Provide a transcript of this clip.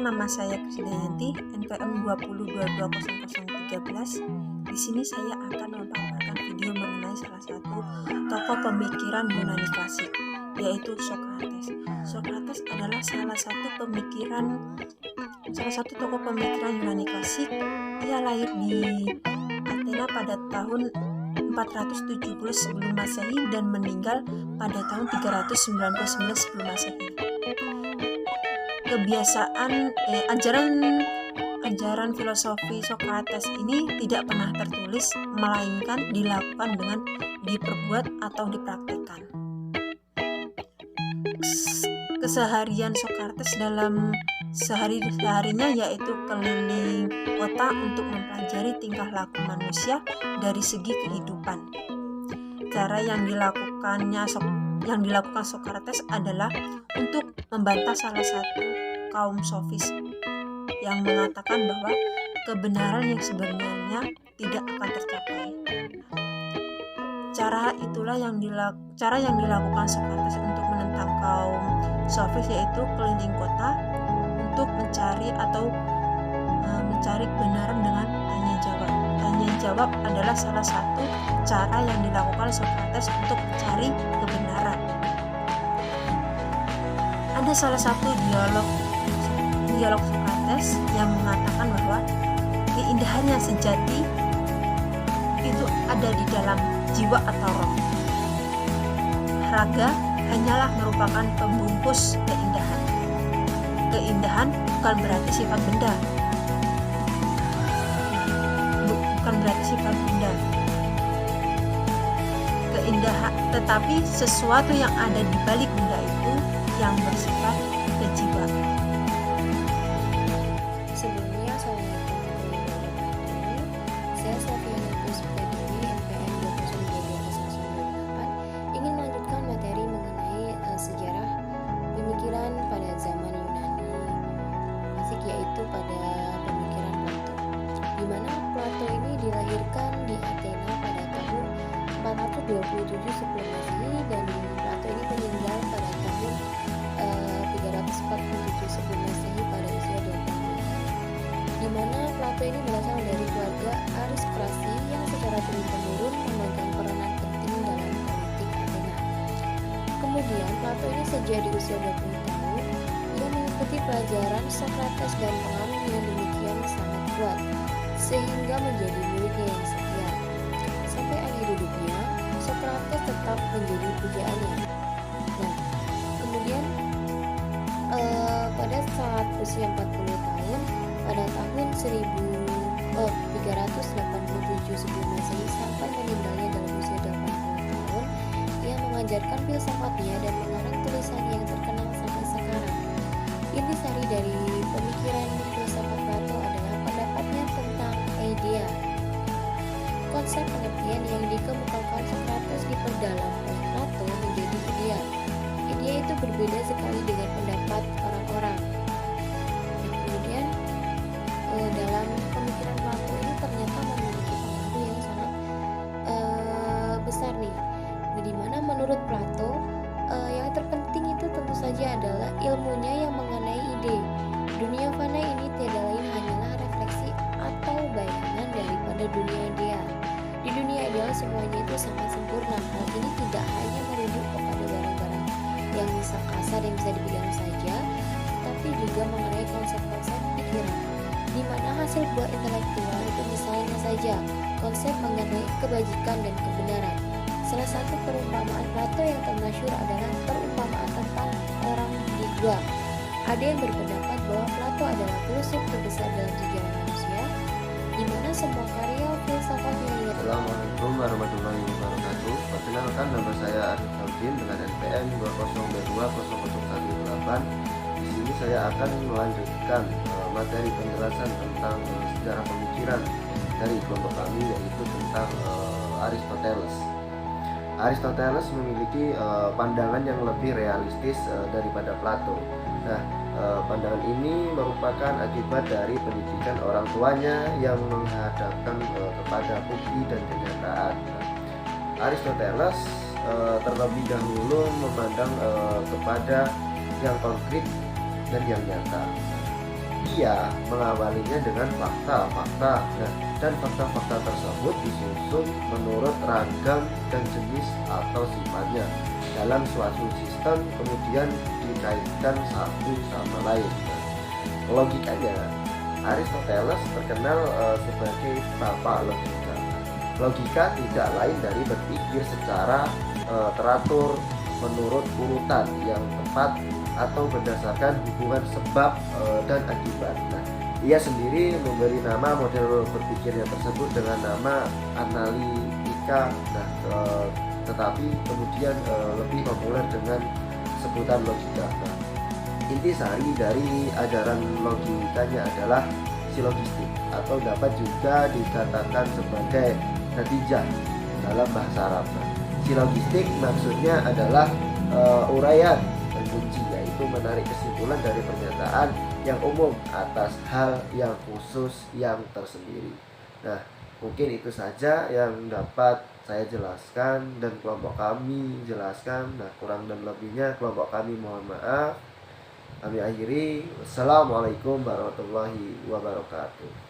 nama saya Krisdayanti, NPM 20220013. Di sini saya akan memaparkan video mengenai salah satu tokoh pemikiran Yunani klasik, yaitu Socrates. Socrates adalah salah satu tokoh pemikiran Yunani klasik. Ia lahir di Athena pada tahun 470 sebelum Masehi dan meninggal pada tahun 399 sebelum Masehi. Ajaran filosofi Socrates ini tidak pernah tertulis, melainkan dilakukan dengan diperbuat atau dipraktikkan. Keseharian Socrates dalam sehari-harinya yaitu keliling kota untuk mempelajari tingkah laku manusia dari segi kehidupan. Cara yang dilakukan Socrates adalah untuk membantah salah satu kaum sofis yang mengatakan bahwa kebenaran yang sebenarnya tidak akan tercapai. Cara yang dilakukan Socrates untuk menentang kaum sofis yaitu keliling kota untuk mencari kebenaran dengan tanya jawab. Tanya jawab adalah salah satu cara yang dilakukan Socrates untuk mencari kebenaran. Ada salah satu dialog Socrates yang mengatakan bahwa keindahan yang sejati itu ada di dalam jiwa atau roh. Raga hanyalah merupakan pembungkus keindahan. Keindahan bukan berarti sifat benda. Keindahan, tetapi sesuatu yang ada di balik benda itu yang bersifat kejiwaan. Sebelumnya, Assalamualaikum warahmatullahi wabarakatuh. Saya Sofiana Kusbadini, NPM 2022-2008, ingin melanjutkan materi mengenai sejarah pemikiran pada zaman Yunani klasik, yaitu pada pemikiran Plato, di mana Plato ini dilahirkan di Athena pada tahun 427 sebelum Masehi dan Plato ini meninggal pada tahun 347 sebelum Masehi pada usia 20 tahun. Di mana Plato ini berasal dari keluarga aristokrasi yang secara turun-temurun memegang peranan penting dalam politik Athena. Kemudian Plato ini sejak di usia 20 tahun ia mengikuti pelajaran Socrates dan pengaruhnya demikian sangat kuat sehingga menjadi muridnya yang setia. Sampai akhir hidupnya Socrates tetap menjadi pujaannya. Nah, kemudian pada saat usia 40 tahun pada tahun 387 sebelum Masehi sampai meninggalnya dalam usia 80 tahun, ia mengajarkan filsafatnya dan mengarang tulisannya yang terkenal sampai sekarang. Intisari dari pemikiran filsafat Plato adalah pendapatnya tentang idea. Konsep pengertian yang dikemukakan Socrates diperdalam oleh Plato menjadi ideal. Idea itu berbeda sekali dengan pendapat orang-orang. Kemudian dalam pemikiran Plato ini ternyata memiliki pengaruh yang sangat besar nih. Di mana menurut Plato yang terpenting itu tentu saja adalah ilmunya yang mengenai ide. Dunia fana ini tiada lain hanyalah refleksi atau bayangan daripada dunia ideal. Di dunia ideal semuanya itu sangat sempurna. Hal ini tidak hanya merujuk kepada barang-barang yang bisa kasar yang bisa dipegang saja, tapi juga mengenai konsep-konsep pikiran, di mana hasil buah intelektual itu misalnya saja konsep mengenai kebajikan dan kebenaran. Salah satu perumpamaan Plato yang termasyhur adalah perumpamaan tentang orang di gua. Ada yang berpendapat bahwa Plato adalah filsuf terbesar dalam sejarah manusia, di mana semua karya filsafatnya. Assalamualaikum warahmatullahi wabarakatuh. Perkenalkan, nama saya Arif Saudin dengan NPM 20220018. Di sini saya akan melanjutkan materi penjelasan tentang sejarah pemikiran dari kelompok kami, yaitu tentang Aristoteles. Aristoteles memiliki pandangan yang lebih realistis daripada Plato. Nah, pandangan ini merupakan akibat dari pendidikan orang tuanya yang menghadapkan kepada bukti dan kenyataan. Aristoteles terlebih dahulu memandang kepada yang konkret dan yang nyata. Ia mengawalinya dengan fakta-fakta, dan fakta-fakta tersebut disusun menurut ragam dan jenis atau sifatnya dalam suatu sistem, kemudian dikaitkan satu sama lain. Logikanya, Aristoteles terkenal sebagai bapak logika. Logika tidak lain dari berpikir secara teratur menurut urutan yang tepat atau berdasarkan hubungan sebab dan akibat. Nah, ia sendiri memberi nama model berpikirnya tersebut dengan nama analitika. Nah, tetapi kemudian lebih populer dengan sebutan logika. Nah, intisari dari ajaran logikanya adalah silogistik, atau dapat juga dikatakan sebagai natijah dalam bahasa Arab. Nah, silogistik maksudnya adalah uraian dan kunci, yaitu menarik kesimpulan dari pernyataan yang umum atas hal yang khusus yang tersendiri. Nah, mungkin itu saja yang dapat saya jelaskan dan kelompok kami jelaskan. Nah, kurang dan lebihnya kelompok kami mohon maaf. Kami akhiri. Wassalamualaikum warahmatullahi wabarakatuh.